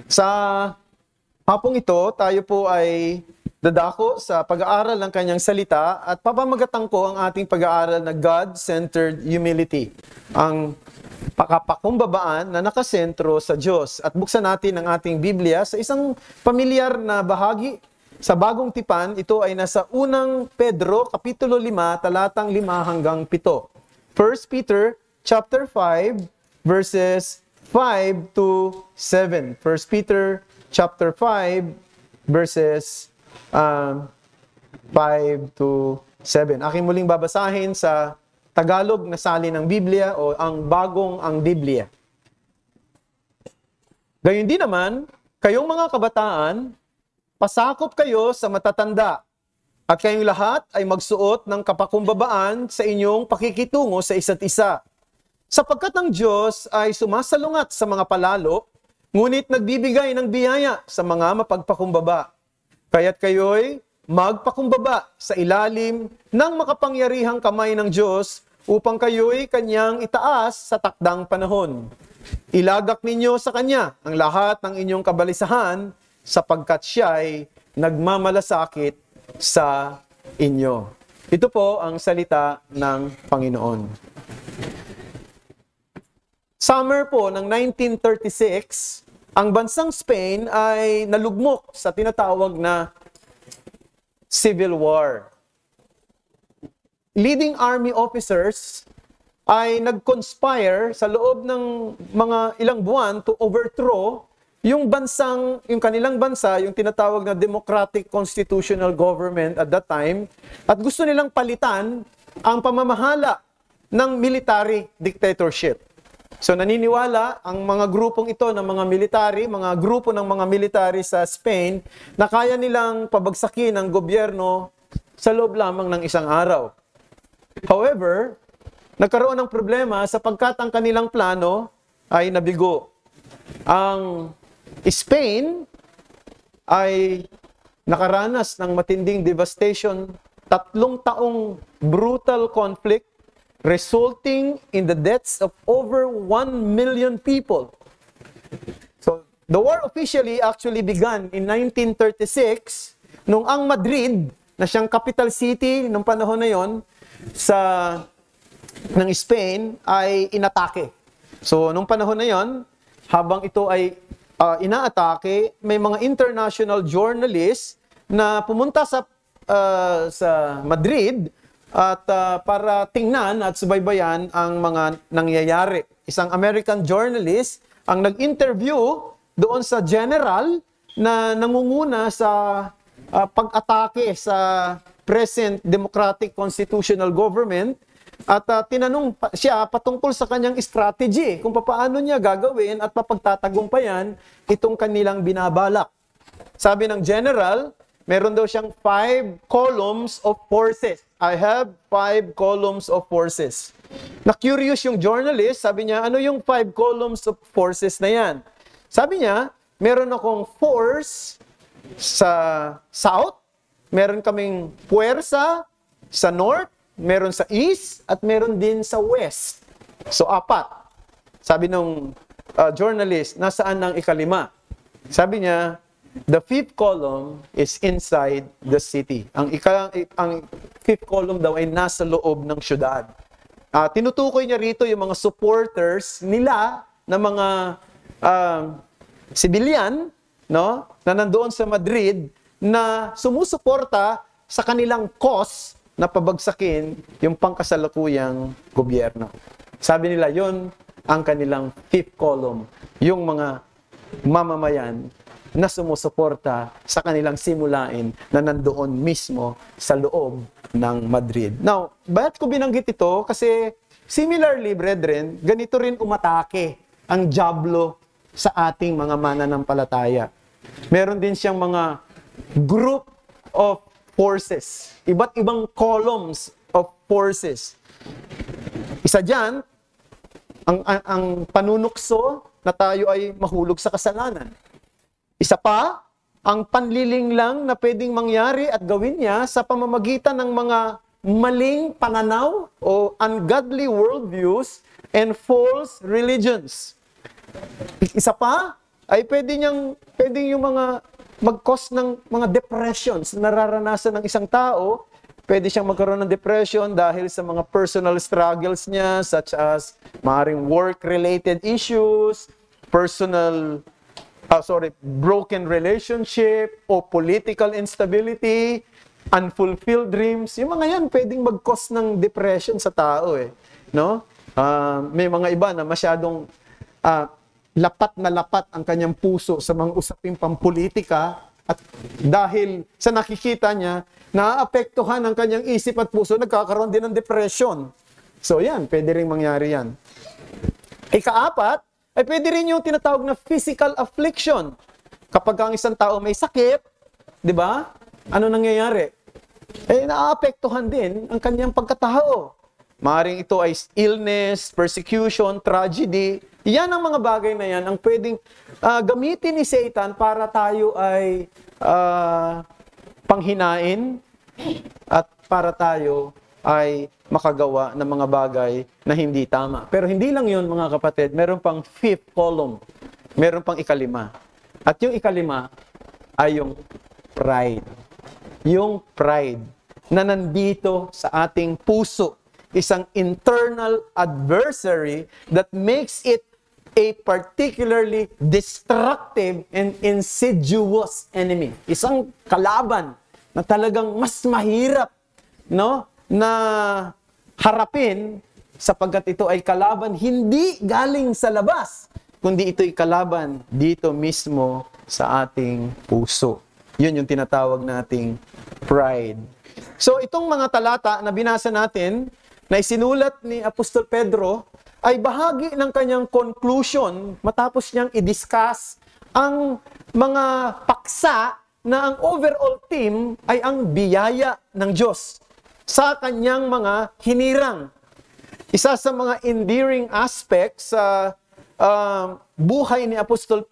Sa hapong ito, tayo po ay dadako sa pag-aaral ng kanyang salita at papamagatan ko ang ating pag-aaral na God-centered humility. Ang pakapakumbabaan na nakasentro sa Diyos. At buksan natin ang ating Biblia sa isang pamilyar na bahagi sa Bagong Tipan. Ito ay nasa unang Pedro, Kapitulo 5, talatang 5 hanggang 7. 1 Peter chapter 5, verses 5 to 7. 1 Peter chapter 5, verses 5 to 7. Aking muling babasahin sa Tagalog na salin ng Biblia o ang bagong ang Biblia. Gayun din naman, kayong mga kabataan, pasakop kayo sa matatanda at kayong lahat ay magsuot ng kapakumbabaan sa inyong pakikitungo sa isa't isa. Sapagkat ang Diyos ay sumasalungat sa mga palalo, ngunit nagbibigay ng biyaya sa mga mapagpakumbaba. Kaya't kayo'y magpakumbaba sa ilalim ng makapangyarihang kamay ng Diyos upang kayo'y kanyang itaas sa takdang panahon. Ilagak ninyo sa kanya ang lahat ng inyong kabalisahan sapagkat siya'y nagmamalasakit sa inyo. Ito po ang salita ng Panginoon. Summer po ng 1936, ang bansang Spain ay nalugmok sa tinatawag na Civil War. Leading army officers ay nag-conspire sa loob ng mga ilang buwan to overthrow yung kanilang bansa, yung tinatawag na Democratic Constitutional Government at that time, at gusto nilang palitan ang pamamahala ng military dictatorship. So naniniwala ang mga grupong ito ng mga military, mga grupo ng mga military sa Spain na kaya nilang pabagsakin ang gobyerno sa loob lamang ng isang araw. However, nagkaroon ng problema sapagkat ang kanilang plano ay nabigo. Ang Spain ay nakaranas ng matinding devastation, 3 taong brutal conflict resulting in the deaths of over 1 million people. So, the war officially actually began in 1936 nung ang Madrid, na siyang capital city nung panahon na yon ng Spain, ay inatake. So, nung panahon na yon, habang ito ay inaatake, may mga international journalists na pumunta sa Madrid at para tingnan at subaybayan ang mga nangyayari. Isang American journalist ang nag-interview doon sa general na nangunguna sa pag-atake sa present democratic constitutional government at tinanong siya patungkol sa kanyang strategy kung paano niya gagawin at papagtatagumpayan itong kanilang binabalak. Sabi ng general, meron daw siyang 5 columns of forces. I have 5 columns of forces. Na-curious yung journalist, sabi niya, ano yung 5 columns of forces na yan? Sabi niya, meron akong force sa south, meron kaming puwersa sa north, meron sa east, at meron din sa west. So, 4. Sabi nung journalist, nasaan ang ikalima? Sabi niya, the 5th column is inside the city. Ang 5th column daw ay nasa loob ng syudad. Tinutukoy niya rito yung mga supporters nila na mga civilian, no, na nandoon sa Madrid na sumusuporta sa kanilang cause na pabagsakin yung pangkasalukuyang gobyerno. Sabi nila, yon ang kanilang 5th column, yung mga mamamayan na sumusuporta sa kanilang simulain na nandoon mismo sa loob ng Madrid. Now, bakit ko binanggit ito? Kasi similarly, brethren, ganito rin umatake ang dyablo sa ating mga mananampalataya. Meron din siyang mga group of forces, iba't ibang columns of forces. Isa dyan, ang panunukso na tayo ay mahulog sa kasalanan. Isa pa, ang panlilinglang na pwedeng mangyari at gawin niya sa pamamagitan ng mga maling pananaw o ungodly worldviews and false religions. Isa pa, ay pwedeng yung mga mag-cause ng mga depressions na nararanasan ng isang tao. Pwede siyang magkaroon ng depression dahil sa mga personal struggles niya, such as maaaring work-related issues, broken relationship, o political instability, unfulfilled dreams. Yung mga yan, pwedeng mag-cause ng depression sa tao eh. No? May mga iba na masyadong lapat na lapat ang kanyang puso sa mga usaping pampolitika, at dahil sa nakikita niya, naaapektuhan ang kanyang isip at puso, nagkakaroon din ng depression. So yan, pwede rin mangyari yan. Ikaapat, ay pwede rin yung tinatawag na physical affliction. Kapag ang isang tao may sakit, di ba? Ano nangyayari? Naaapektuhan din ang kanyang pagkatao. Maaring ito ay illness, persecution, tragedy. Yan ang mga bagay na yan ang pwedeng gamitin ni Satan para tayo ay panghinain at para tayo ay makagawa ng mga bagay na hindi tama. Pero hindi lang yun, mga kapatid. Meron pang fifth column. Meron pang ikalima. At yung ikalima ay yung pride. Yung pride na nandito sa ating puso. Isang internal adversary that makes it a particularly destructive and insidious enemy. Isang kalaban na talagang mas mahirap, no, na harapin, sapagkat ito ay kalaban hindi galing sa labas, kundi ito ay kalaban dito mismo sa ating puso. Yun yung tinatawag nating pride. So itong mga talata na binasa natin, na isinulat ni Apostol Pedro, ay bahagi ng kanyang conclusion matapos niyang i-discuss ang mga paksa na ang overall theme ay ang biyaya ng Diyos sa kanyang mga hinirang. Isa sa mga endearing aspects sa buhay ni Apostol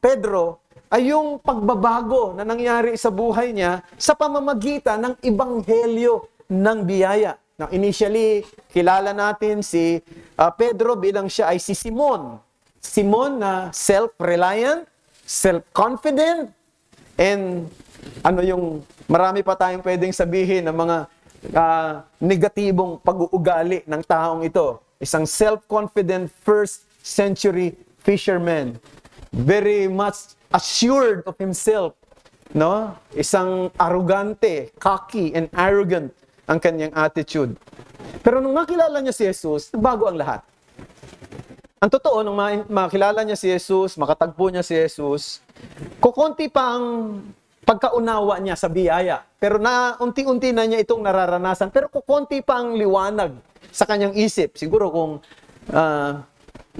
Pedro ay yung pagbabago na nangyari sa buhay niya sa pamamagitan ng ebanghelyo ng biyaya. Now, initially, kilala natin si Pedro bilang siya ay si Simon. Simon na self-reliant, self-confident, and marami pa tayong pwedeng sabihin ng mga negatibong pag-uugali ng taong ito. Isang self-confident first century fisherman. Very much assured of himself. No? Isang arrogante, cocky, and arrogant ang kanyang attitude. Pero nung makilala niya si Jesus, bago ang lahat. Ang totoo, nung makilala niya si Jesus, makatagpo niya si Jesus, kukunti pa ang pagkaunawa niya sa biyaya. Pero unti-unti na niya itong nararanasan. Pero kukunti pa ang liwanag sa kanyang isip. Siguro kung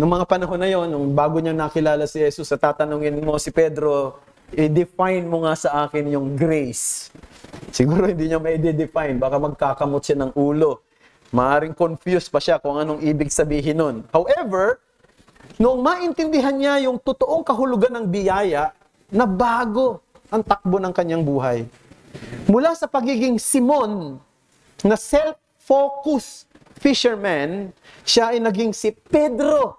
nung mga panahon na yon, nung bago niya nakilala si Jesus, at tatanungin mo si Pedro, i-define mo nga sa akin yung grace. Siguro hindi niya ma-define. Baka magkakamot siya ng ulo. Maaring confused pa siya kung anong ibig sabihin nun. However, noong maintindihan niya yung totoong kahulugan ng biyaya, na bago ang takbo ng kanyang buhay. Mula sa pagiging Simon, na self-focused fisherman, siya ay naging si Pedro,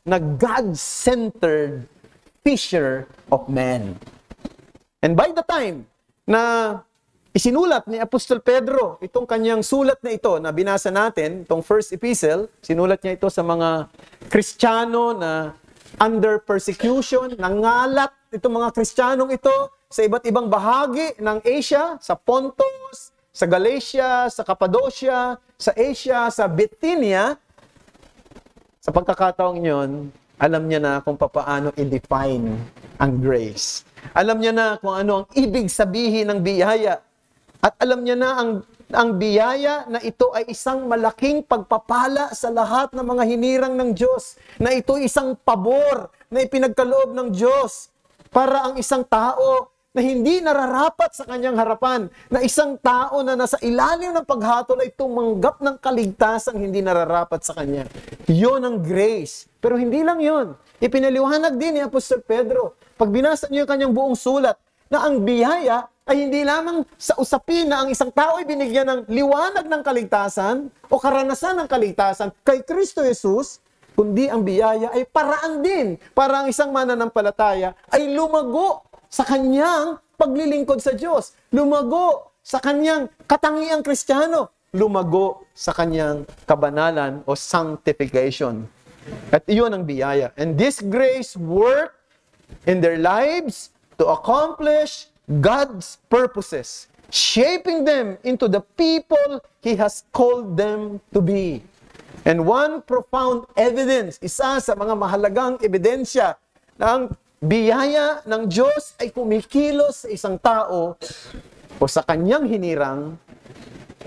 na God-centered fisher of men. And by the time na isinulat ni Apostol Pedro itong kanyang sulat na ito na binasa natin, itong first epistle, sinulat niya ito sa mga Kristiyano na under persecution, nangalat itong mga Kristiyanong ito sa iba't ibang bahagi ng Asia, sa Pontus, sa Galatia, sa Cappadocia, sa Asia, sa Bithynia. Sa pagkakataong yun, alam niya na kung paano i-define ang grace. Alam niya na kung ano ang ibig sabihin ng biyaya. At alam niya na ang biyaya na ito ay isang malaking pagpapala sa lahat ng mga hinirang ng Diyos. Na ito ay isang pabor na ipinagkaloob ng Diyos para ang isang tao na hindi nararapat sa kanyang harapan, na isang tao na nasa ilalim ng paghatol ay tumanggap ng kaligtasang hindi nararapat sa kanya. Yun ang grace. Pero hindi lang yun. Ipinaliwanag din ni Apostol Pedro, pag binasa niyo yung kanyang buong sulat, na ang biyaya ay hindi lamang sa usapin na ang isang tao ay binigyan ng liwanag ng kaligtasan o karanasan ng kaligtasan kay Kristo Jesus, kundi ang biyaya ay paraan din para ang isang mananampalataya ay lumago sa kanyang paglilingkod sa Diyos, lumago sa kanyang katangiang Kristiyano, lumago sa kanyang kabanalan o sanctification. At iyon ang biyaya. And this grace work in their lives to accomplish God's purposes, shaping them into the people He has called them to be. And one profound evidence, isa sa mga mahalagang ebidensya ng biyaya ng Diyos ay kumikilos sa isang tao o sa kanyang hinirang,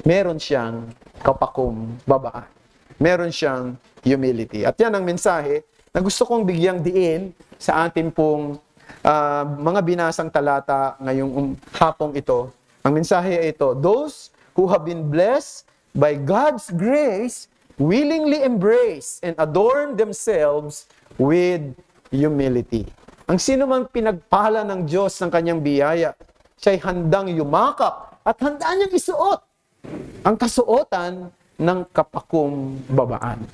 meron siyang kapakumbabaan. Meron siyang humility. At yan ang mensahe na gusto kong bigyang diin sa ating pong mga binasang talata ngayong hapong ito. Ang mensahe ay ito, those who have been blessed by God's grace willingly embrace and adorn themselves with humility. Ang sino man pinagpala ng Diyos ng kanyang biyaya, siya'y handang yumakap at handa niyang isuot ang kasuotan ng kapakumbabaan.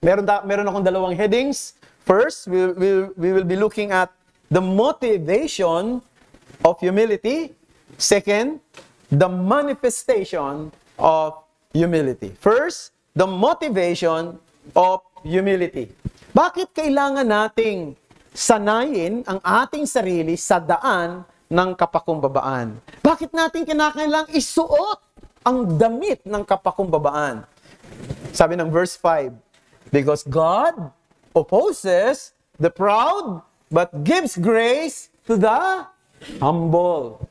Meron akong dalawang headings. First, we will be looking at the motivation of humility. Second, the manifestation of humility. First, the motivation of humility. Bakit kailangan nating sanayin ang ating sarili sa daan ng kapakumbabaan? Bakit natin kinakailangang isuot ang damit ng kapakumbabaan? Sabi ng verse 5, because God opposes the proud, but gives grace to the humble.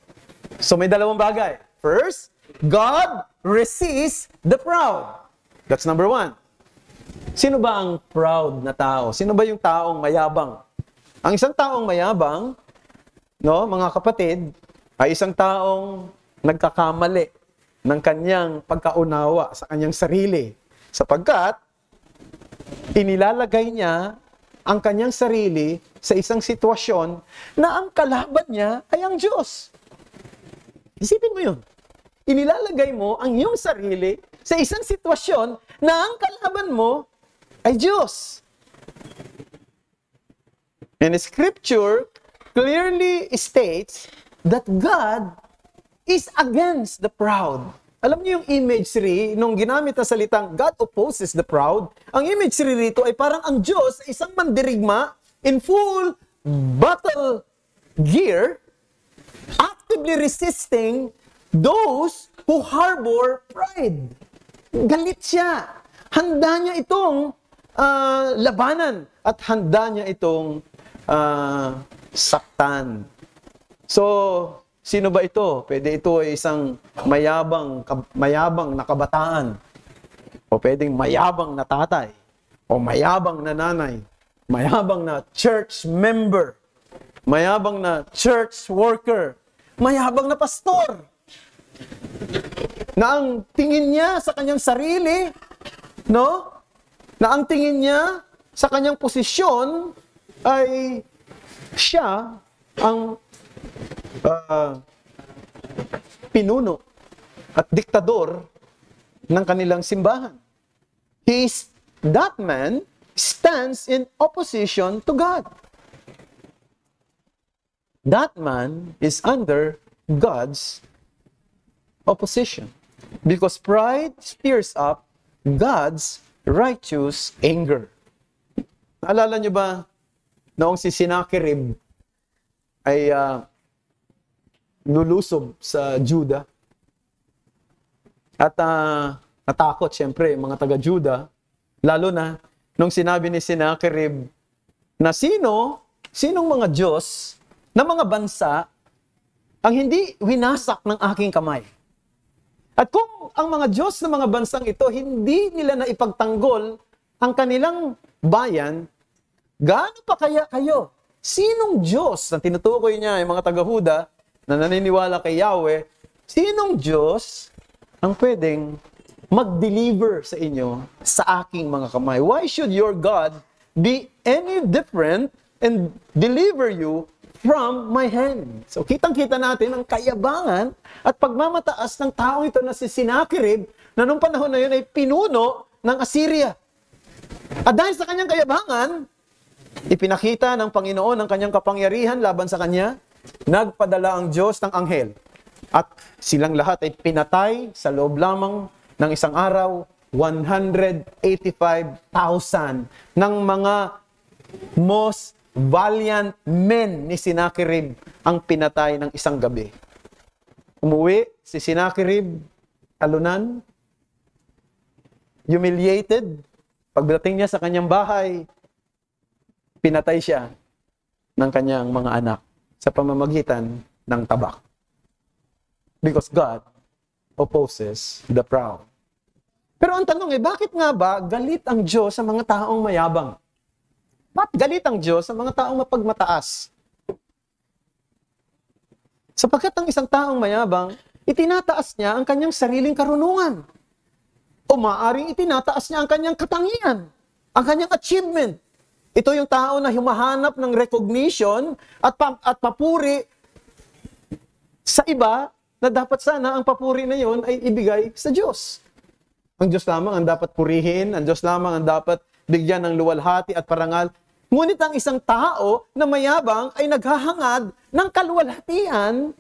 So may dalawang bagay. First, God resists the proud. That's number one. Sino ba ang proud na tao? Sino ba yung taong mayabang? Ang isang taong mayabang, no, mga kapatid, ay isang taong nagkakamali ng kanyang pagkaunawa sa kanyang sarili. Sapagkat, inilalagay niya ang kanyang sarili sa isang sitwasyon na ang kalaban niya ay ang Diyos. Isipin mo yun. Inilalagay mo ang iyong sarili sa isang sitwasyon na ang kalaban mo ay Diyos. And the Scripture clearly states that God is against the proud. Alam niyo yung imagery, nung ginamit na salitang God opposes the proud, ang imagery rito ay parang ang Diyos ay isang mandirigma in full battle gear, actively resisting those who harbor pride. Galit siya. Handa niya itong labanan at handa niya itong saktan. So, sino ba ito? Pwede ito ay isang mayabang na kabataan. O pwedeng mayabang na tatay. O mayabang na nanay. Mayabang na church member. Mayabang na church worker. Mayabang na pastor. Na ang tingin niya sa kanyang sarili, no? Na ang tingin niya sa kanyang posisyon ay siya ang pinuno at diktador ng kanilang simbahan. That man stands in opposition to God. That man is under God's opposition. Because pride stirs up God's righteous anger. Naalala niyo ba noong si Sennacherib ay lulusob sa Juda? At natakot siyempre mga taga-Juda, lalo na nung sinabi ni Sennacherib na sinong mga Diyos na mga bansa ang hindi winasak ng aking kamay. At kung ang mga Diyos ng mga bansang ito, hindi nila na ipagtanggol ang kanilang bayan, gaano pa kaya kayo? Sinong Diyos, na tinutukoy niya yung mga taga-Huda na naniniwala kay Yahweh, sinong Diyos ang pwedeng mag-deliver sa inyo sa aking mga kamay? Why should your God be any different and deliver you from my hand? So, kitang-kita natin ang kayabangan at pagmamataas ng tao ito na si Sennacherib na nung panahon na yun ay pinuno ng Assyria. At dahil sa kanyang kayabangan, ipinakita ng Panginoon ang kanyang kapangyarihan laban sa kanya, nagpadala ang Diyos ng anghel. At silang lahat ay pinatay sa loob lamang ng isang araw, 185,000 ng mga most valiant men ni Sennacherib ang pinatay ng isang gabi. Umuwi si Sennacherib, talunan, humiliated. Pagdating niya sa kanyang bahay, pinatay siya ng kanyang mga anak sa pamamagitan ng tabak. Because God opposes the proud. Pero ang tanong bakit nga ba galit ang Diyos sa mga taong mayabang? Bakit galit ang Diyos sa mga taong mapagmataas? Sapagkat ang isang taong mayabang, itinataas niya ang kanyang sariling karunungan. O maaaring itinataas niya ang kanyang katangian, ang kanyang achievement. Ito yung tao na humahanap ng recognition at papuri sa iba na dapat sana ang papuri na yon ay ibigay sa Diyos. Ang Diyos lamang ang dapat purihin, ang Diyos lamang ang dapat bigyan ng luwalhati at parangal. Ngunit ang isang tao na mayabang ay naghahangad ng kaluwalhatian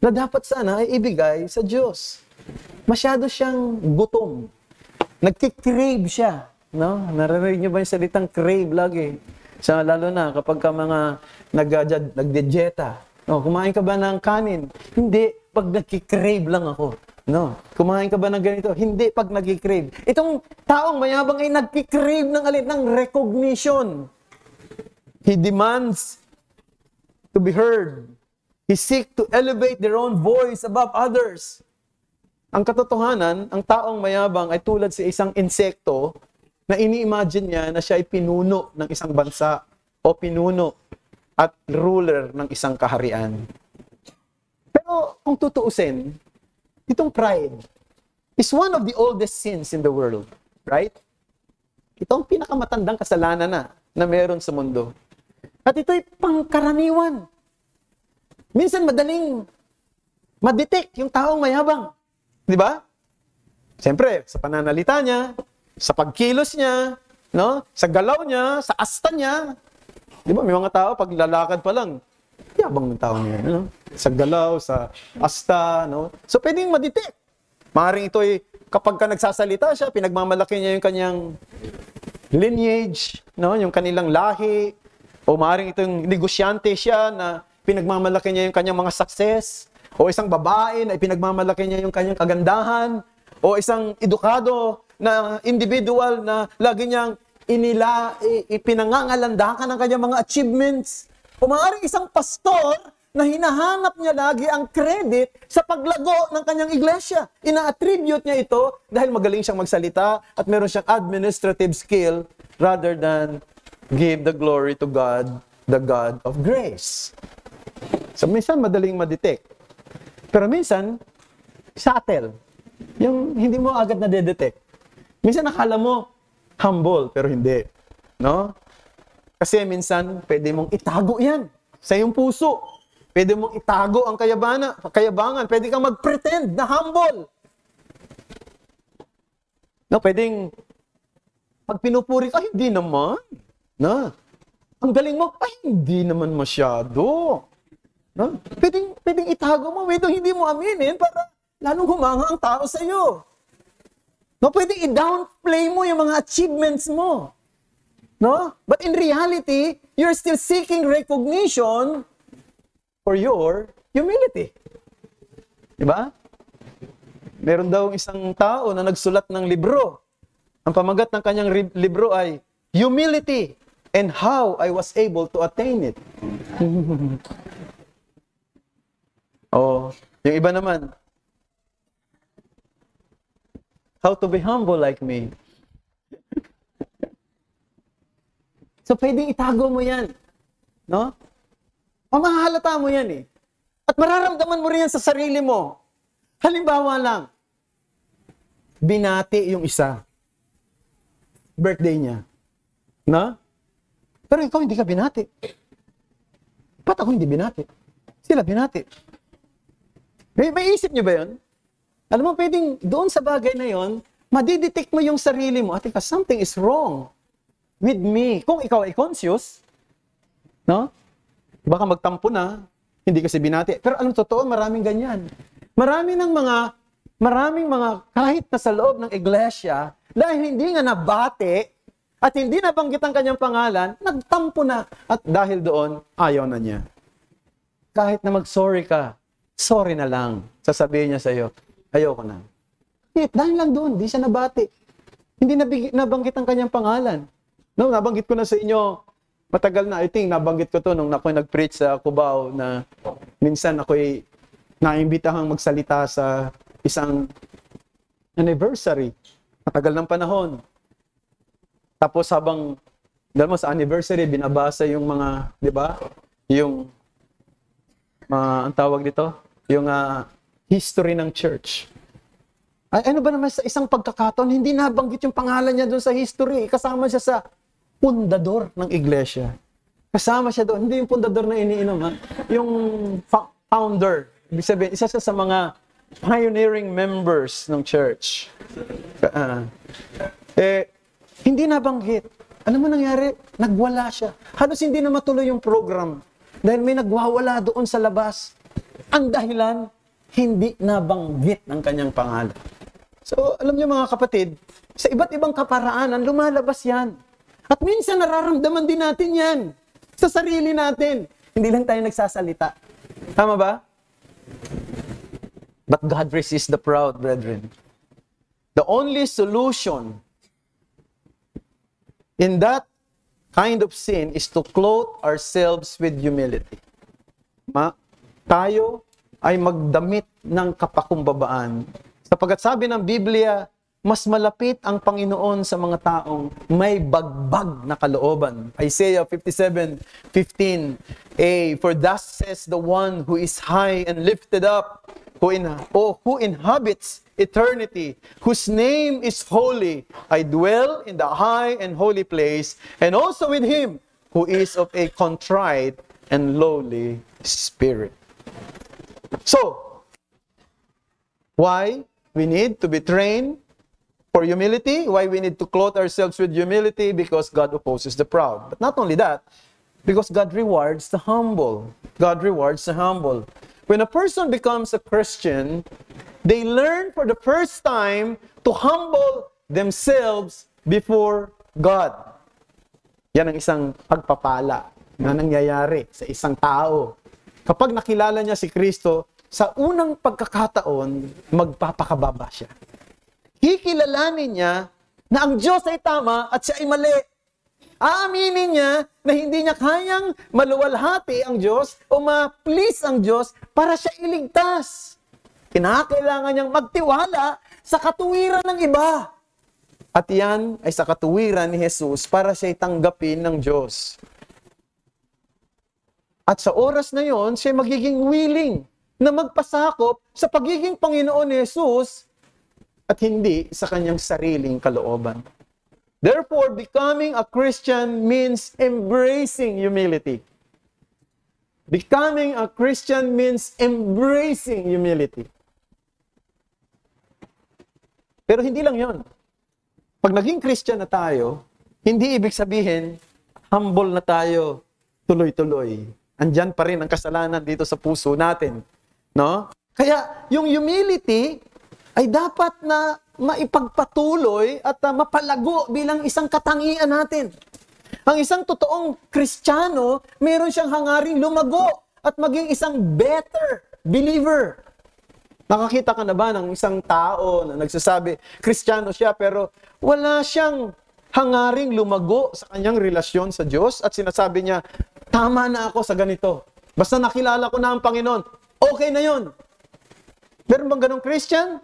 na dapat sana ay ibigay sa Diyos. Masyado siyang gutom. Nagkikrave siya. No? Naririnig niyo ba yung salitang crave lagi? So, lalo na kapag ka mga nagdidieta. No, kumain ka ba ng kanin? Hindi, pag nagkikrave lang ako. No, kumain ka ba ng ganito? Hindi, pag nagkikrave. Itong taong mayabang ay nagkikrave ng recognition. He demands to be heard. He seeks to elevate their own voice above others. Ang katotohanan, ang taong mayabang ay tulad sa isang insekto na ini-imagine niya na siya ay pinuno ng isang bansa o pinuno at ruler ng isang kaharian. Pero kung tutuusin, itong pride is one of the oldest sins in the world, right? Ito ang pinakamatandang kasalanan na meron sa mundo. At ito'y pangkaraniwan. Minsan madaling ma-detect yung taong mayabang. Di ba? Siyempre, sa pananalita niya, sa pagkilos niya, no? Sa galaw niya, sa asta niya. Di ba? May mga tao, pag lalakad pa lang, yabang ng tao niya. No? Sa galaw, sa asta. No? So, pwedeng ma-detect. Maaaring ito'y, kapag ka nagsasalita siya, pinagmamalaki niya yung kanyang lineage, no? Yung kanilang lahi. O maaaring itong negosyante siya na pinagmamalaki niya yung kanyang mga success. O isang babae na pinagmamalaki niya yung kanyang kagandahan. O isang edukado na individual na lagi niyang ipinangangalandakan ng kanyang mga achievements. O maaaring isang pastor na hinahanap niya lagi ang credit sa paglago ng kanyang iglesia. Ina-attribute niya ito dahil magaling siyang magsalita at meron siyang administrative skill rather than give the glory to God, the God of grace. So minsan madaling ma-detect. Pero minsan, subtle. Yung hindi mo agad na-detect. Minsan nakala mo, humble, pero hindi. No? Kasi minsan, pwede mong itago yan sa iyong puso. Pwede mong itago ang kayabangan. Pwede kang mag-pretend na humble. No, pwedeng, pag pinupuri ka, hindi naman. No? Ang galing mo, hindi naman masyado. No? Pwedeng itago mo, hindi mo aminin para lalong humanga ang tao sa iyo. No, pwedeng i-downplay mo yung mga achievements mo. No? But in reality, you're still seeking recognition for your humility. Diba? Meron daw isang tao na nagsulat ng libro. Ang pamagat ng kanyang libro ay Humility and How I Was Able to Attain It. Oh, yung iba naman, How to be humble like me. So, pwedeng itago mo yan. No? Mamahalata mo yan eh. At mararamdaman mo rin yan sa sarili mo. Halimbawa lang, binati yung isa. Birthday niya. No? Pero ikaw hindi ka binati. Ba't ako hindi binati? Sila binati. May isip niyo ba yun? Alam mo, pwedeng doon sa bagay na yon, madidetect mo yung sarili mo, at something is wrong with me. Kung ikaw ay conscious, no? Baka magtampo na, hindi kasi binati. Pero alam totoo, maraming ganyan. Maraming mga kahit na sa loob ng iglesia, dahil hindi nga nabati at hindi nabanggit ang kanyang pangalan, nagtampo na. At dahil doon, ayaw na niya. Kahit na mag-sorry ka, sorry na lang. Sasabihin niya sa iyo, ayoko na. Dahil lang doon, di siya nabati. Hindi nabanggit ang kanyang pangalan. No, nabanggit ko na sa inyo, matagal na, I think, nabanggit ko to nung ako'y nag-preach sa Cubao na minsan ako'y naimbitahang magsalita sa isang anniversary. Matagal ng panahon. Tapos habang, dahil mo sa anniversary, binabasa yung mga, di ba? Yung, ang tawag dito? Yung history ng church. Ay, ano ba naman sa isang pagkakataon, hindi nabanggit yung pangalan niya doon sa history. Kasama siya sa pundador ng iglesia. Kasama siya doon. Hindi yung pundador na iniinom, ha? Yung founder. Ibig sabihin, isa siya sa mga pioneering members ng church. Hindi nabanggit. Ano mo nangyari? Nagwala siya. Halos hindi na matuloy yung program. Dahil may nagwawala doon sa labas. Ang dahilan, hindi nabanggit ang kanyang pangalan. So, alam niyo mga kapatid, sa iba't ibang kaparaanan, lumalabas yan. At minsan nararamdaman din natin yan. Sa sarili natin. Hindi lang tayo nagsasalita. Tama ba? But God resists the proud, brethren. The only solution in that kind of sin is to clothe ourselves with humility. Tayo ay magdamit ng kapakumbabaan. Sapagkat sabi ng Biblia, mas malapit ang Panginoon sa mga taong may bagbag na kalooban. Isaiah 57:15. For thus says the one who is high and lifted up, who inhabits eternity, whose name is holy. I dwell in the high and holy place, and also with him who is of a contrite and lowly spirit. So, why we need to be trained for humility? Why we need to clothe ourselves with humility? Because God opposes the proud. But not only that, because God rewards the humble. God rewards the humble. When a person becomes a Christian, they learn for the first time to humble themselves before God. Yan ang isang pagpapala na nangyayari sa isang tao. Kapag nakilala niya si Kristo, sa unang pagkakataon, magpapakababa siya. Kikilalanin niya na ang Diyos ay tama at siya ay mali. Aaminin niya na hindi niya kayang maluwalhati ang Diyos o ma-please ang Diyos para siya iligtas. Kinakailangan niyang magtiwala sa katuwiran ng iba. At yan ay sa katuwiran ni Jesus para siya tanggapin ng Diyos. At sa oras na yon, siya magiging willing na magpasakop sa pagiging Panginoon ni Jesus at hindi sa kanyang sariling kalooban. Therefore, becoming a Christian means embracing humility. Becoming a Christian means embracing humility. Pero hindi lang yon. Pag naging Christian na tayo, hindi ibig sabihin, humble na tayo tuloy-tuloy. Andyan pa rin ang kasalanan dito sa puso natin. No? Kaya yung humility ay dapat na maipagpatuloy at mapalago bilang isang katangian natin. Ang isang totoong Kristiyano, meron siyang hangaring lumago at maging isang better believer. Nakakita ka na ba ng isang tao na nagsasabi, Kristiyano siya pero wala siyang hangaring lumago sa kanyang relasyon sa Diyos at sinasabi niya, tama na ako sa ganito. Basta nakilala ko na ang Panginoon, okay na yon. Meron bang ganong Christian?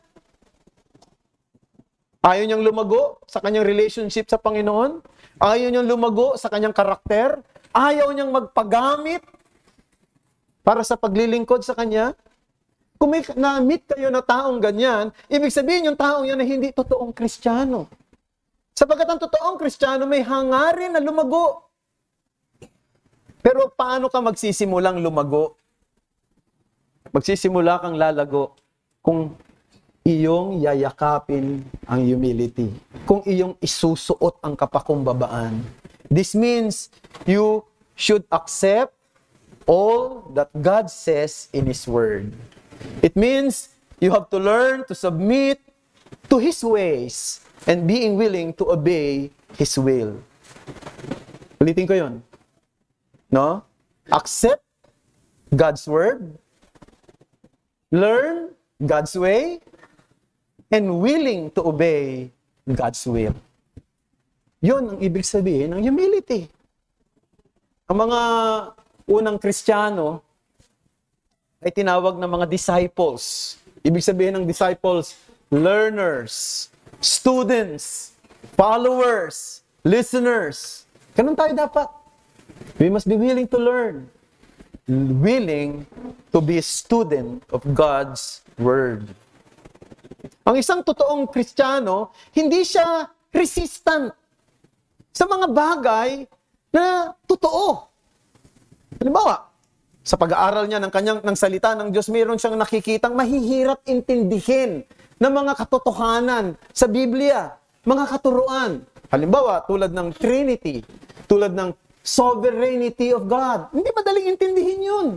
Ayaw niyang lumago sa kanyang relationship sa Panginoon? Ayaw niyang lumago sa kanyang karakter? Ayaw niyang magpagamit para sa paglilingkod sa Kanya? Kung may na-meet kayo na taong ganyan, ibig sabihin yung taong yan ay hindi totoong Kristiyano. Sapagkat ang totoong Kristiyano may hangarin na lumago. Pero paano ka magsisimulang lumago? Magsisimula kang lalago kung iyong yayakapin ang humility. Kung iyong isusuot ang kapakumbabaan. This means you should accept all that God says in His Word. It means you have to learn to submit to His ways and being willing to obey His will. Ulitin ko yun. No? Accept God's Word, learn God's way, and willing to obey God's will. Yun ang ibig sabihin ng humility. Ang mga unang Kristiyano ay tinawag na mga disciples. Ibig sabihin ng disciples, learners, students, followers, listeners. Ganun tayo dapat. We must be willing to learn. Willing to be a student of God's Word. Ang isang totoong Kristiyano, hindi siya resistant sa mga bagay na totoo. Halimbawa, sa pag-aaral niya ng salita ng Diyos, mayroon siyang nakikitang mahihirap intindihin ng mga katotohanan sa Biblia, mga katuruan. Halimbawa, tulad ng Trinity, tulad ng sovereignty of God. Hindi madaling intindihin yun.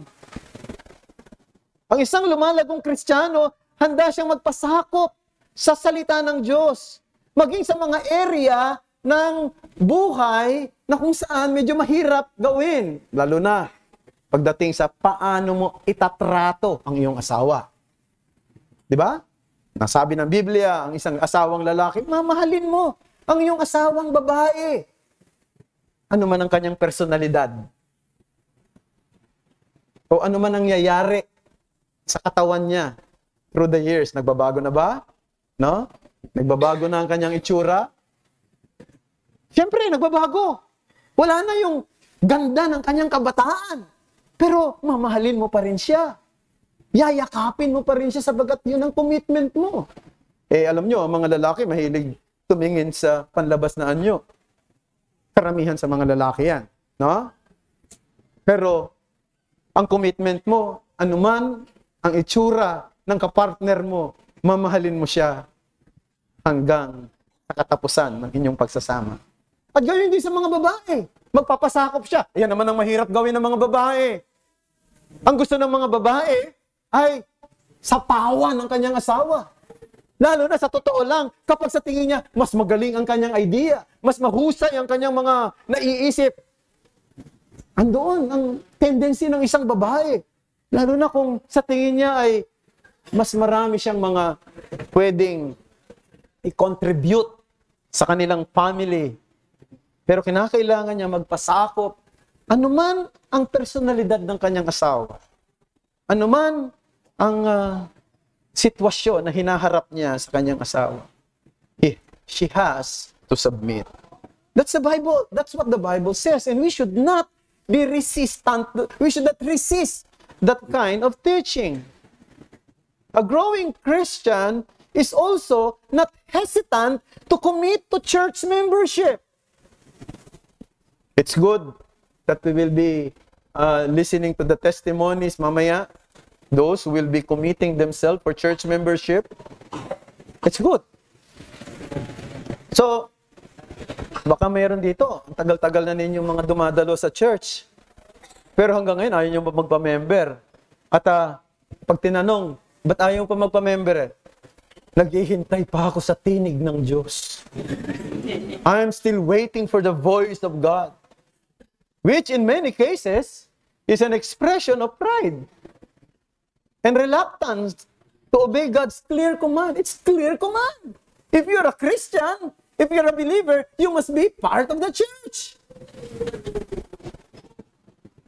Ang isang lumalagong Kristiyano, handa siyang magpasakop sa salita ng Diyos. Maging sa mga area ng buhay na kung saan medyo mahirap gawin. Lalo na pagdating sa paano mo itatrato ang iyong asawa. Di ba? Nasabi ng Biblia, ang isang asawang lalaki, mamahalin mo ang iyong asawang babae. Ano man ang kanyang personalidad. O ano man ang nangyayari sa katawan niya through the years. Nagbabago na ba? No? Nagbabago na ang kanyang itsura? Siyempre, nagbabago. Wala na yung ganda ng kanyang kabataan. Pero mamahalin mo pa rin siya. Yayakapin mo pa rin siya sabagat yun ang commitment mo. Alam nyo, ang mga lalaki mahilig tumingin sa panlabas na anyo. Karamihan sa mga lalaki yan. No? Pero, ang commitment mo, anuman ang itsura ng kapartner mo, mamahalin mo siya hanggang sa katapusan ng inyong pagsasama. At gayon din sa mga babae. Magpapasakop siya. Yan naman ang mahirap gawin ng mga babae. Ang gusto ng mga babae ay sapawan ng kanyang asawa. Lalo na sa totoo lang, kapag sa tingin niya, mas magaling ang kanyang idea, mas mahusay ang kanyang mga naiisip. Andoon ang tendency ng isang babae. Lalo na kung sa tingin niya ay mas marami siyang mga pwedeng i-contribute sa kanilang family. Pero kinakailangan niya magpasakop anuman ang personalidad ng kanyang asawa. Anuman ang sitwasyon na hinaharap niya sa kanyang asawa. She has to submit. That's the Bible. That's what the Bible says. And we should not be resistant. We should not resist that kind of teaching. A growing Christian is also not hesitant to commit to church membership. It's good that we will be listening to the testimonies mamaya. Those who will be committing themselves for church membership. It's good. So, baka mayroon dito, ang tagal-tagal na ninyong mga dumadalo sa church. Pero hanggang ngayon, ayaw nyo magpa-member. At pag tinanong, ba't ayaw pa magpa-member? Naghihintay pa ako sa tinig ng Diyos. I'm still waiting for the voice of God. Which in many cases is an expression of pride and reluctance to obey God's clear command. It's clear command. If you're a Christian, if you're a believer, you must be part of the church.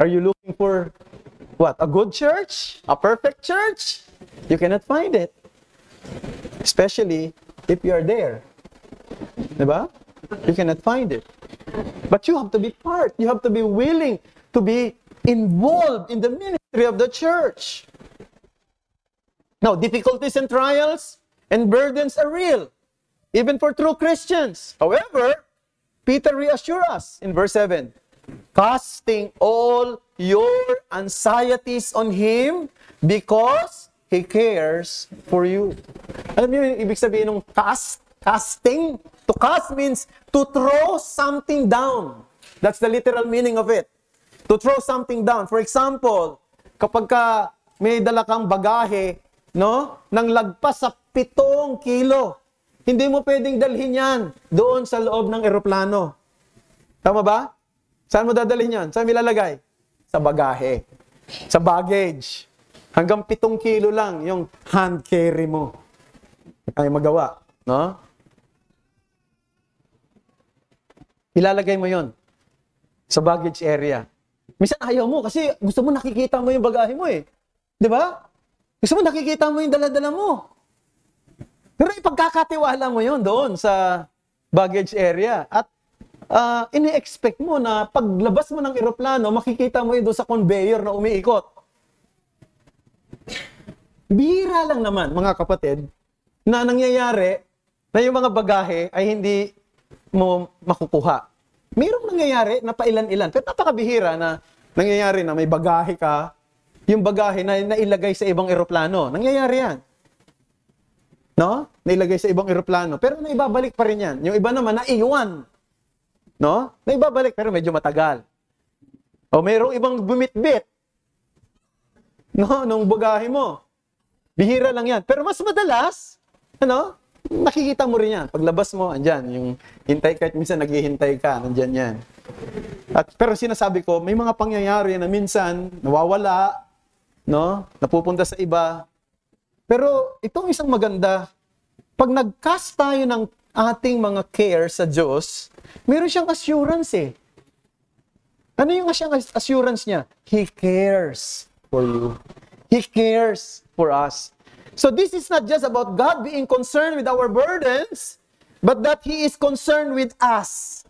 Are you looking for what? A good church? A perfect church? You cannot find it. Especially if you are there. Diba? You cannot find it. But you have to be part. You have to be willing to be involved in the ministry of the church. Now, difficulties and trials and burdens are real, even for true Christians. However, Peter reassures us in verse 7, casting all your anxieties on Him because He cares for you. Alam niyo yung ibig sabihin ng casting? To cast means to throw something down. That's the literal meaning of it. To throw something down. For example, kapag may dala kang bagahe, no, nang lagpas sa 7 kilo, hindi mo pwedeng dalhin yan doon sa loob ng eroplano. Tama ba? Saan mo dadalhin yan? Saan ilalagay? Sa bagahe. Sa baggage. Hanggang 7 kilo lang yung hand carry mo. Ay magawa. No? Ilalagay mo yon sa baggage area. Minsan ayaw mo kasi gusto mo nakikita mo yung bagahe mo eh. Di ba? Gusto mo nakikita mo yung dala-dala mo. Pero ipagkakatiwala mo yon doon sa baggage area. At ini-expect mo na paglabas mo ng eroplano, makikita mo yun doon sa conveyor na umiikot. Bihira lang naman, mga kapatid, na nangyayari na yung mga bagahe ay hindi mo makukuha. Mayroong nangyayari na pailan-ilan. Pero napakabihira na nangyayari na may bagahe ka, yung bagahe na nailagay sa ibang eroplano. Nangyayari yan. No? Nailagay sa ibang eroplano. Pero naibabalik pa rin yan. Yung iba naman, naiwan. No? Naibabalik, pero medyo matagal. O mayroong ibang bumitbit. No? Nung bagahe mo. Bihira lang yan. Pero mas madalas, ano? Nakikita mo rin yan. Paglabas mo, andyan. Yung hintay kahit minsan naghihintay ka, andyan yan. Pero sinasabi ko, may mga pangyayari na minsan nawawala, no? Napupunta sa iba. Pero itong isang maganda, pag nag-cast tayo ng ating mga care sa Diyos, meron siyang assurance eh. Ano yung assurance niya? He cares for you. He cares for us. So this is not just about God being concerned with our burdens, but that He is concerned with us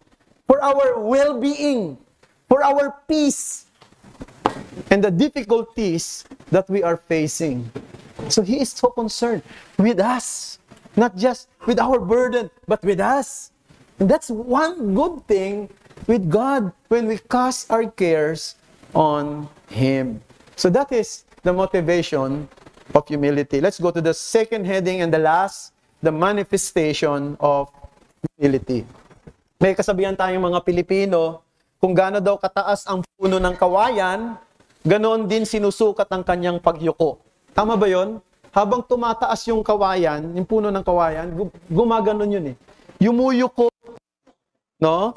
for our well-being, for our peace, and the difficulties that we are facing. So He is so concerned with us, not just with our burden, but with us. And that's one good thing with God when we cast our cares on Him. So that is the motivation of humility. Let's go to the second heading and the last, the manifestation of humility. May kasabihan tayong mga Pilipino, kung gaano daw kataas ang puno ng kawayan, ganoon din sinusukat ang kanyang pagyuko. Tama ba yon? Habang tumataas yung kawayan, yung puno ng kawayan, gumaganon yun eh. Yumuyuko. No?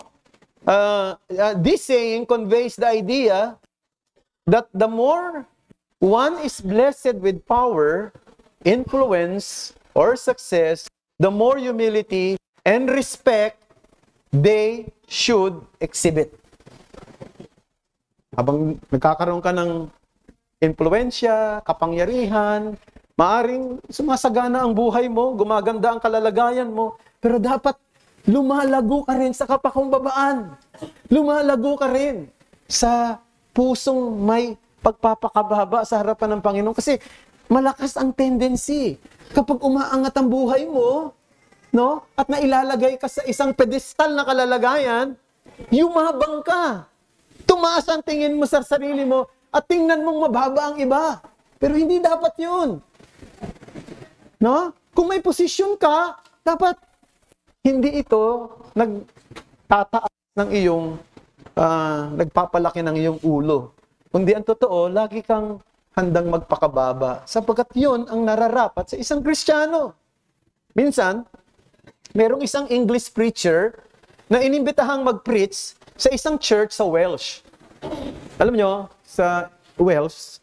This saying conveys the idea that the more one is blessed with power, influence, or success, the more humility and respect they should exhibit. Habang nagkakaroon ka ng impluensya, kapangyarihan, maaring sumasagana ang buhay mo, gumaganda ang kalalagayan mo, pero dapat lumalago ka rin sa kapakumbabaan. Lumalago ka rin sa pusong may pagpapakababa sa harapan ng Panginoon. Kasi malakas ang tendency. Kapag umaangat ang buhay mo, no, at nailalagay ka sa isang pedestal na kalalagayan, yumabang ka. Tumaas ang tingin mo sa sarili mo at tingnan mong mababa ang iba. Pero hindi dapat yun. No? Kung may posisyon ka, dapat hindi ito nagtataas ng iyong, nagpapalaki ng iyong ulo. Kundi ang totoo, lagi kang handang magpakababa sapagkat yun ang nararapat sa isang Kristiyano. Minsan, merong isang English preacher na inimbitahang mag-preach sa isang church sa Welsh. Alam nyo, sa Wales,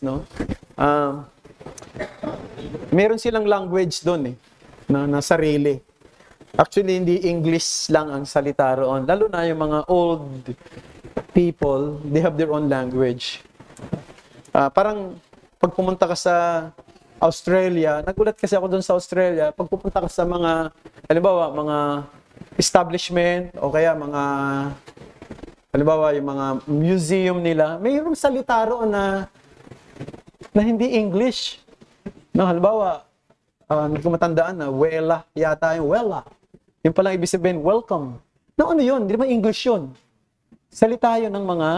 no? Meron silang language doon eh, na sarili. Actually, hindi English lang ang salita roon. Lalo na yung mga old people, they have their own language. Parang pag pumunta ka sa Australia, nagulat kasi ako doon sa Australia, pag pupunta ka sa mga, halimbawa, mga establishment o kaya mga, halimbawa, yung mga museum nila, mayroong salita roon na hindi English. No, halimbawa, hindi ko matandaan na wela, yata yung wela. Yung palang ibig sabihin, welcome. No, ano yun? Hindi naman English yun. Salita yun ng mga,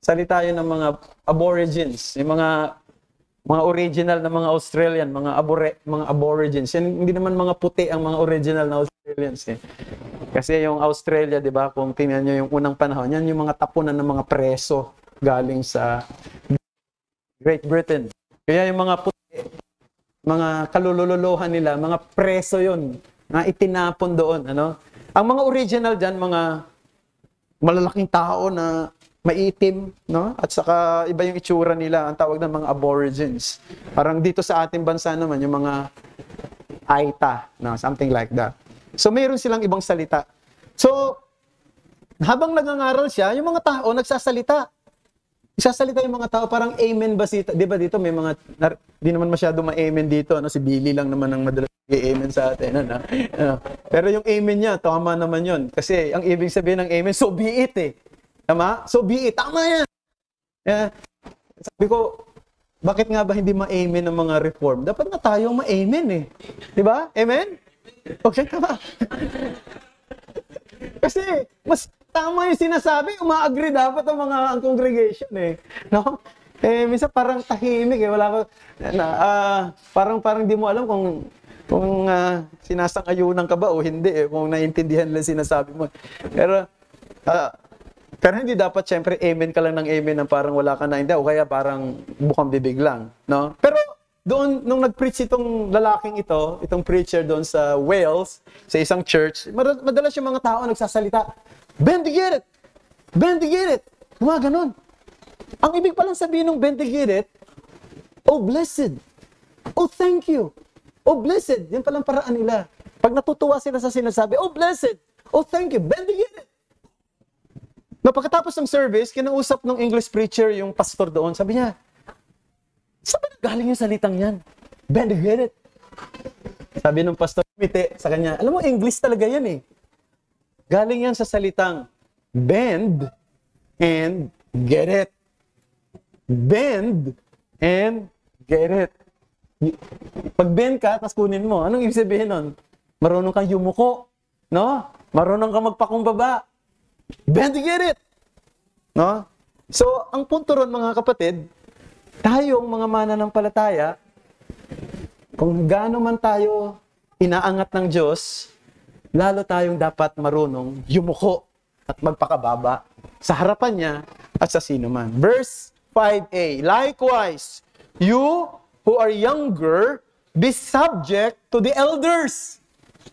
salita yun ng mga aborigines, yung mga original na mga Australian, mga aborigines. Yan, hindi naman mga puti ang mga original na Australians. Eh. Kasi yung Australia, di ba, kung tingnan nyo yung unang panahon, yan yung mga tapunan ng mga preso galing sa Great Britain. Kaya yung mga puti, mga kalululuhan nila, mga preso yun, na itinapon doon. Ano? Ang mga original dyan, mga malalaking tao na maitim, no? At saka iba yung itsura nila, ang tawag ng mga aborigines. Parang dito sa ating bansa naman, yung mga Aita, no? Something like that. So, mayroon silang ibang salita. So, habang nagangaral siya, yung mga tao nagsasalita. Isasalita yung mga tao, parang amen ba sita? Di ba dito may mga, di naman masyado ma-amen dito, ano? Si Billy lang naman ang madalas amen sa atin. Ano? Pero yung amen niya, tama naman yun. Kasi ang ibig sabihin ng amen, so be it eh. Tama? So be it. Tama yan. Sabi ko, bakit nga ba hindi ma-amen ng mga reform? Dapat na tayo ma-amen eh. Di ba? Amen? Okay, tama. Kasi, mas tama yung sinasabi, uma-agree dapat ang congregation eh. No? Minsan parang tahimik eh. Wala ko, parang di mo alam kung sinasang-ayunan ka ba o hindi eh. Kung naiintindihan lang sinasabi mo. Pero hindi dapat, syempre, amen ka lang ng amen na parang wala ka na hindi, o kaya parang bukang bibig lang, no? Pero doon, nung nag-preach itong lalaking itong preacher doon sa Wales, sa isang church, madalas yung mga tao nagsasalita, bendigit! Bendigit! Mga ganun. Ang ibig palang sabihin ng bendigit, oh, blessed! Oh, thank you! Oh, blessed! Yan palang paraan nila. Pag natutuwa sila sa sinasabi, oh, blessed! Oh, thank you! Bendigit! No, pagkatapos ng service, kinausap ng English preacher yung pastor doon. Sabi niya, saan ba galing yung salitang yan? Bend and get it. Sabi ng pastor, mite sa kanya, alam mo, English talaga yan eh. Galing yan sa salitang bend and get it. Bend and get it. Pag bend ka, tapos kunin mo. Anong ibig sabihin nun? Marunong kang yumuko. No? Marunong kang magpakumbaba. Bend to get it. No? So, ang punto ron mga kapatid, tayong mga mananampalataya, kung gaano man tayo inaangat ng Diyos, lalo tayong dapat marunong yumuko at magpakababa sa harapan niya at sa sino man. Verse 5a, likewise, you who are younger, be subject to the elders.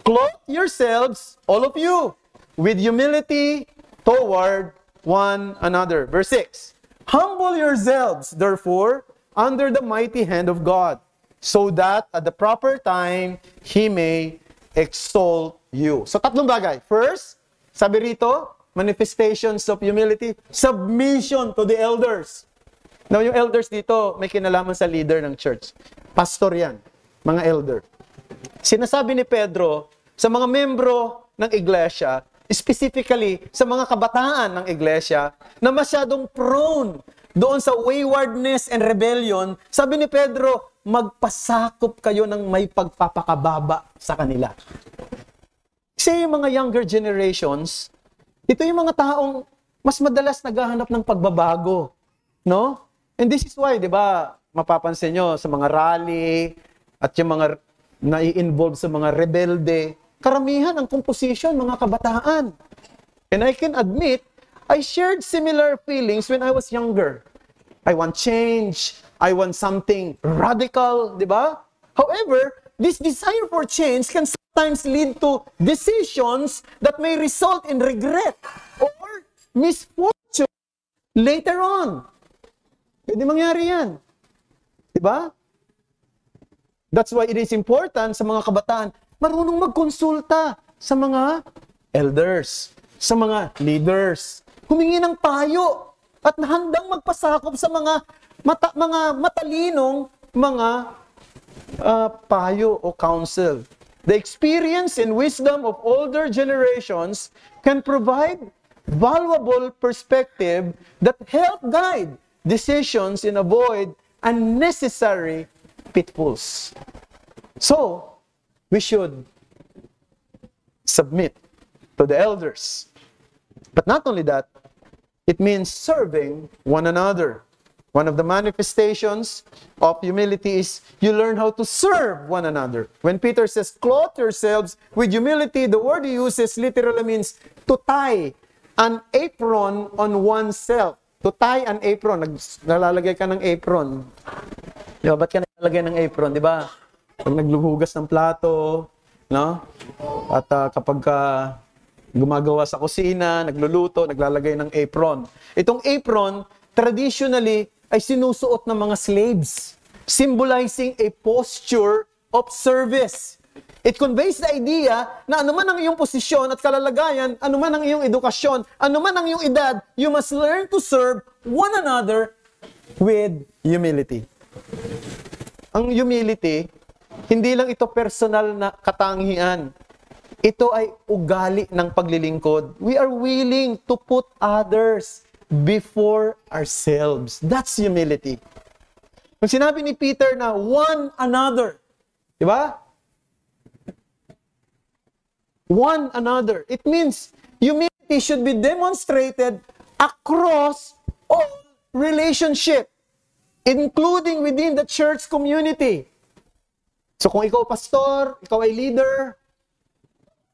Clothe yourselves, all of you, with humility toward one another. Verse 6, humble yourselves, therefore, under the mighty hand of God, so that at the proper time, He may exalt you. So, tatlong bagay. First, sabi rito, manifestations of humility, submission to the elders. Now, yung elders dito, may kinalaman sa leader ng church. Pastor yan, mga elder. Sinasabi ni Pedro sa mga membro ng iglesia, specifically sa mga kabataan ng iglesia, na masyadong prone doon sa waywardness and rebellion, sabi ni Pedro, magpasakop kayo ng may pagpapakababa sa kanila. Kasi yung mga younger generations, ito yung mga taong mas madalas naghahanap ng pagbabago. No? And this is why, di ba, mapapansin nyo sa mga rally at yung mga nai-involve sa mga rebelde, karamihan ang composition, mga kabataan. And I can admit, I shared similar feelings when I was younger. I want change. I want something radical, di ba? However, this desire for change can sometimes lead to decisions that may result in regret or misfortune later on. Pwede mangyari yan. Di ba? That's why it is important sa mga kabataan, marunong magkonsulta sa mga elders, sa mga leaders, humingi ng payo at handang magpasakop sa mga matalinong mga payo o counsel. The experience and wisdom of older generations can provide valuable perspective that help guide decisions and avoid unnecessary pitfalls. So, we should submit to the elders. But not only that, It means serving one another. One of the manifestations of humility is you learn how to serve one another. When Peter says, clothe yourselves with humility, the word he uses literally means to tie an apron on oneself. To tie an apron. Nalalagay ka ng apron. Di ba? Ba't ka nalalagay ng apron? Di ba? Pag nagluhugas ng plato, no? At kapag gumagawa sa kusina, nagluluto, naglalagay ng apron. Itong apron, traditionally, ay sinusuot ng mga slaves, symbolizing a posture of service. It conveys the idea na anuman ang iyong posisyon at kalalagayan, anuman ang iyong edukasyon, anuman ang iyong edad, you must learn to serve one another with humility. Ang humility, hindi lang ito personal na katangian. Ito ay ugali ng paglilingkod. We are willing to put others before ourselves. That's humility. Kung sinabi ni Peter na one another, di ba? One another. It means humility should be demonstrated across all relationship, including within the church community. So kung ikaw pastor, ikaw ay leader,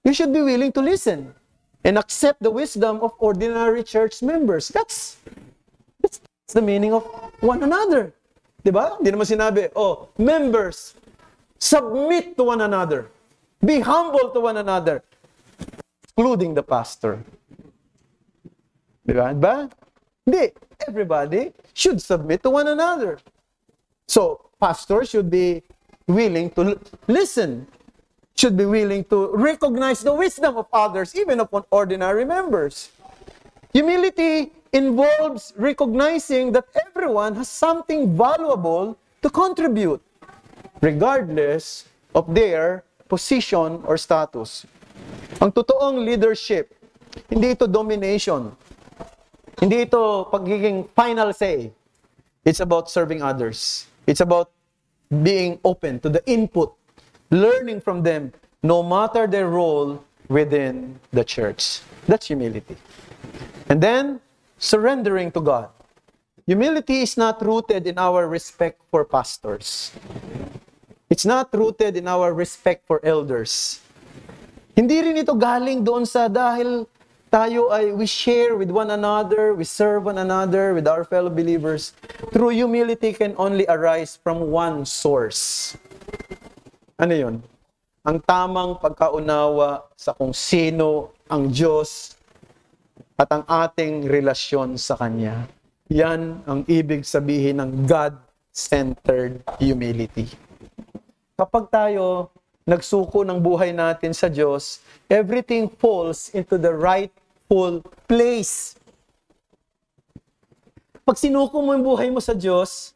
you should be willing to listen and accept the wisdom of ordinary church members. That's the meaning of one another. Diba? Hindi naman sinabi, members, submit to one another. Be humble to one another. Including the pastor. Diba? Hindi. Everybody should submit to one another. So, pastors should be willing to listen, should be willing to recognize the wisdom of others, even upon ordinary members. Humility involves recognizing that everyone has something valuable to contribute, regardless of their position or status. Ang totoong leadership, hindi ito domination. Hindi ito pagiging final say. It's about serving others. It's about being open to the input, learning from them, no matter their role within the church. That's humility. And then, surrendering to God. Humility is not rooted in our respect for pastors. It's not rooted in our respect for elders. Hindi rin ito galing doon sa dahil tayo we share with one another, we serve one another with our fellow believers. True humility can only arise from one source. Ano yun? Ang tamang pagkaunawa sa kung sino ang Diyos at ang ating relasyon sa Kanya. Yan ang ibig sabihin ng God-centered humility. Kapag tayo nagsuko ng buhay natin sa Diyos, everything falls into the rightful place. Pag sinuko mo yung buhay mo sa Diyos,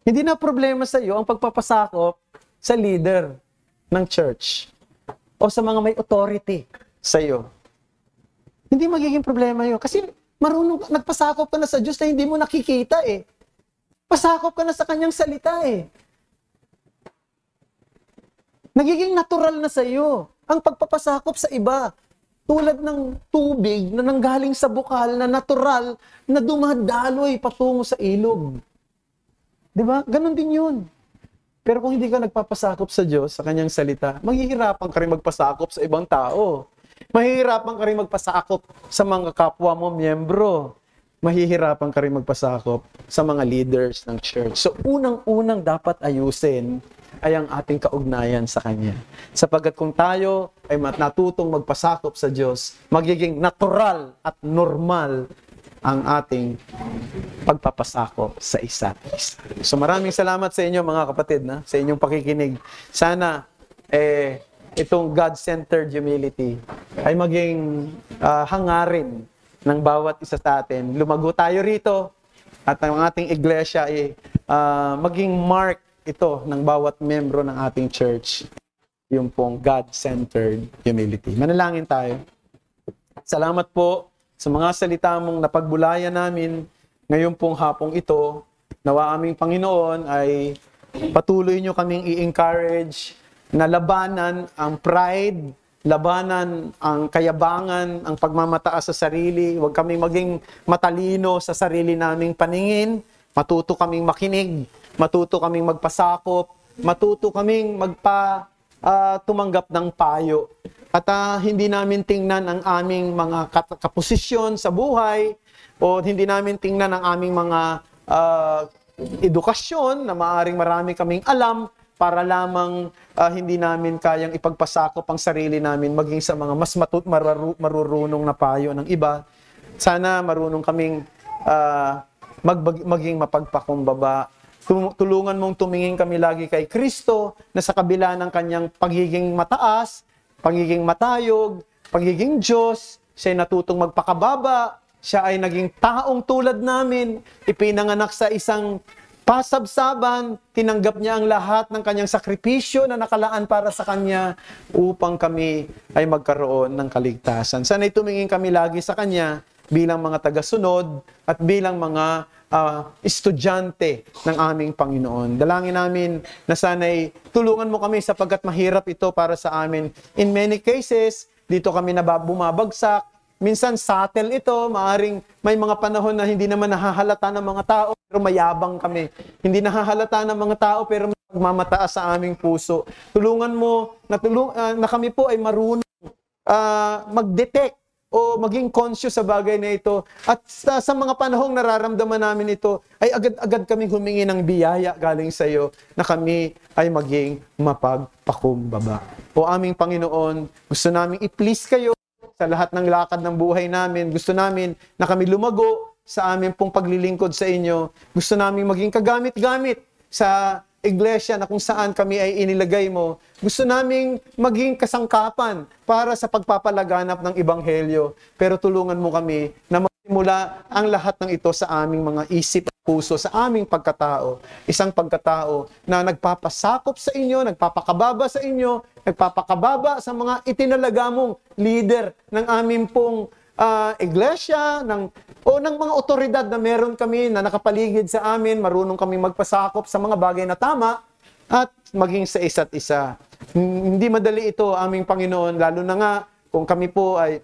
hindi na problema sa iyo ang pagpapasakop sa leader ng church o sa mga may authority sa iyo. Hindi magiging problema yun. Kasi nagpasakop ka na sa Diyos na hindi mo nakikita eh. Pasakop ka na sa Kanyang salita eh. Nagiging natural na sa iyo ang pagpapasakop sa iba. Tulad ng tubig na nanggaling sa bukal na natural na dumadaloy patungo sa ilog. Di ba? Ganon din yun. Pero kung hindi ka nagpapasakop sa Diyos, sa Kanyang salita, maghihirapan ka rin magpasakop sa ibang tao. Mahihirapan ka rin magpasakop sa mga kapwa mo miyembro. Mahihirapan ka rin magpasakop sa mga leaders ng church. So, unang-unang dapat ayusin ay ang ating kaugnayan sa Kanya. Sapagkat kung tayo ay natutong magpasakop sa Diyos, magiging natural at normal ang ating pagpapasakop sa isa't isa. So maraming salamat sa inyo mga kapatid sa inyong pakikinig. Sana itong God-centered humility ay maging hangarin ng bawat isa sa atin. Lumago tayo rito at ang ating iglesia ay maging mark ito ng bawat membro ng ating church, yung pong God-centered humility. Manalangin tayo. Salamat po sa mga salita mong napagbulayan namin ngayon pong hapong ito. Nawa aming Panginoon ay patuloy nyo kaming i-encourage na labanan ang pride labanan ang kayabangan, ang pagmamataas sa sarili. Huwag kaming maging matalino sa sarili naming paningin. Matuto kaming makinig. Matuto kaming magpasakop. Matuto kaming tumanggap ng payo. At hindi namin tingnan ang aming mga kaposisyon sa buhay o hindi namin tingnan ang aming mga edukasyon na maaring marami kaming alam para lamang hindi namin kayang ipagpasakop ang sarili namin maging sa mga mas marurunong na payo ng iba. Sana marunong kaming maging mapagpakumbaba. Tulungan mong tumingin kami lagi kay Kristo na sa kabila ng kanyang pagiging mataas, pagiging matayog, pagiging Diyos, siya ay natutong magpakababa, siya ay naging taong tulad namin, ipinanganak sa isang pasabsaban, tinanggap niya ang lahat ng kanyang sakripisyo na nakalaan para sa kanya upang kami ay magkaroon ng kaligtasan. Sana'y tumingin kami lagi sa kanya bilang mga tagasunod at bilang mga estudyante ng aming Panginoon. Dalangin namin na sana'y tulungan mo kami sapagkat mahirap ito para sa amin. In many cases, dito kami bumabagsak. Minsan subtle ito, maaring may mga panahon na hindi naman nahahalata ng mga tao, pero mayabang kami. Hindi nahahalata ng mga tao, pero may magmamataas sa aming puso. Tulungan mo na kami po ay marunong mag-detect o maging conscious sa bagay na ito. At sa mga panahong nararamdaman namin ito, ay agad-agad kaming humingi ng biyaya galing sa iyo na kami ay maging mapagpakumbaba. O aming Panginoon, gusto naming i-please kayo sa lahat ng lakad ng buhay namin. Gusto namin na kami lumago sa aming pong paglilingkod sa inyo. Gusto namin maging kagamit-gamit sa iglesia na kung saan kami ay inilagay mo. Gusto naming maging kasangkapan para sa pagpapalaganap ng Ebanghelyo. Pero tulungan mo kami na magsimula ang lahat ng ito sa aming mga isip at puso, sa aming pagkatao. Isang pagkatao na nagpapasakop sa inyo, nagpapakababa sa inyo, nagpapakababa sa mga itinalaga mong leader ng aming pong iglesia, ng mga otoridad na meron kami na nakapaligid sa amin, marunong kami magpasakop sa mga bagay na tama at maging sa isa't isa. Hindi madali ito, aming Panginoon, lalo na nga kung kami po ay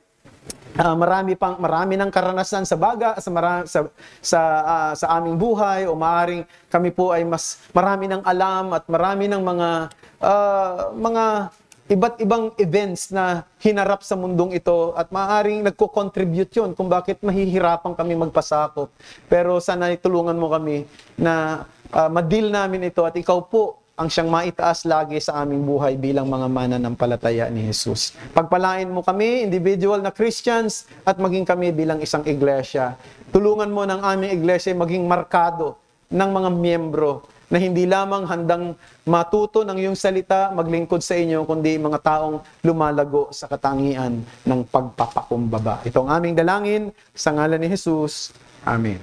marami ng karanasan sa sa aming buhay o maaring kami po ay marami ng alam at marami ng mga iba't ibang events na hinarap sa mundong ito at maaaring nagko-contribute yun kung bakit mahihirapan kami magpasakop. Pero sana tulungan mo kami na ma-deal namin ito at ikaw po ang siyang maitaas lagi sa aming buhay bilang mga mananampalataya ni Jesus. Pagpalain mo kami, individual na Christians, at maging kami bilang isang iglesia. Tulungan mo ng aming iglesia maging markado ng mga miyembro na hindi lamang handang matuto ng iyong salita, maglingkod sa inyo, kundi mga taong lumalago sa katangian ng pagpapakumbaba. Ito ang aming dalangin sa ngalan ni Jesus. Amen.